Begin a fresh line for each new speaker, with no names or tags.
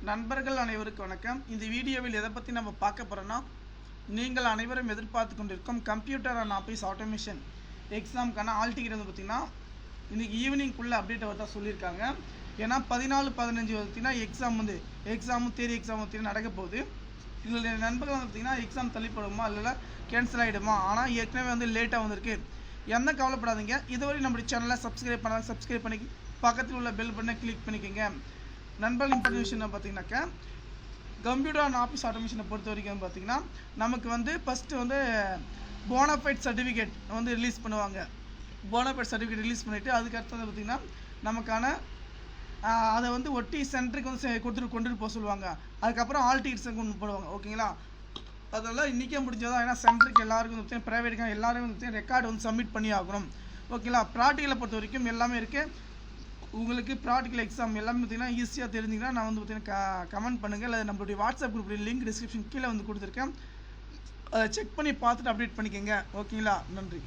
நண்பர்கள் அனைவருக்கும் வணக்கம். இந்த வீடியோவில் எதை பற்றி நம்ம பார்க்க போகிறோன்னா, நீங்கள் அனைவரும் எதிர்பார்த்து கொண்டிருக்கும் கம்ப்யூட்டர் அண்ட் ஆஃபீஸ் ஆட்டோமேஷன் எக்ஸாமுக்கான ஆல் டிக்கெட் வந்து பார்த்திங்கன்னா இன்றைக்கி ஈவினிங்குள்ளே அப்டேட் வரதா சொல்லியிருக்காங்க. ஏன்னா 14-15 பார்த்திங்கன்னா எக்ஸாமும் தேரி எக்ஸாம் பார்த்திங்கன்னா நடக்க போகுது. எங்களுடைய நண்பர்கள் வந்து பார்த்திங்கன்னா எக்ஸாம் தள்ளிப்படுமா இல்லை கேன்சல் ஆகிடுமா, ஆனால் ஏற்கனவே வந்து லேட்டாக வந்திருக்கு. எந்த கவலைப்படாதீங்க. இதுவரை நம்மளுடைய சேனலை சப்ஸ்கிரைப் பண்ணி பக்கத்தில் உள்ள பெல் பட்டனை கிளிக் பண்ணிக்கோங்க. நண்பர்கள் இன்ஃபர்மேஷன் பார்த்தீங்கன்னாக்கா, கம்ப்யூட்டர் அண்ட் ஆஃபீஸ் ஆட்டோமேஷனை பொறுத்த வரைக்கும் பார்த்தீங்கன்னா நமக்கு வந்து ஃபஸ்ட்டு வந்து போனஃபைட் சர்டிஃபிகேட் வந்து ரிலீஸ் பண்ணுவாங்க. போனஃபைட் சர்டிஃபிகேட் ரிலீஸ் பண்ணிவிட்டு அதுக்கடுத்து வந்து பார்த்திங்கன்னா நமக்கான அதை வந்து ஒட்டி சென்டருக்கு வந்து கொண்டுட்டு போக சொல்லுவாங்க. அதுக்கப்புறம் ஆல் டிக்கெட்ஸை கொண்டு போடுவாங்க. ஓகேங்களா, அதெல்லாம் இன்றைக்கே முடிஞ்சதான். ஏன்னா சென்டருக்கு எல்லாருக்கும் வந்து ப்ரைவேட்டுக்காக எல்லாருமே வந்து ரெக்கார்டு வந்து சப்மிட் பண்ணி ஆகணும். ஓகேங்களா, ப்ராக்டிக்கலை பொறுத்த வரைக்கும் எல்லாமே இருக்குது. உங்களுக்கு ப்ராக்டிக்கல் எக்ஸாம் எல்லாமே பார்த்தீங்கன்னா ஈஸியாக தெரிஞ்சிங்கன்னா நான் வந்து பார்த்தீங்கன்னா கமெண்ட் பண்ணுங்கள். இல்லை நம்மளுடைய வாட்ஸ்அப் குரூப் லிங்க் டிஸ்கிரிப்ஷன் கீழே வந்து கொடுத்துருக்கேன். அதை செக் பண்ணி பார்த்துட்டு அப்டேட் பண்ணிக்கோங்க. ஓகேங்களா, நன்றி.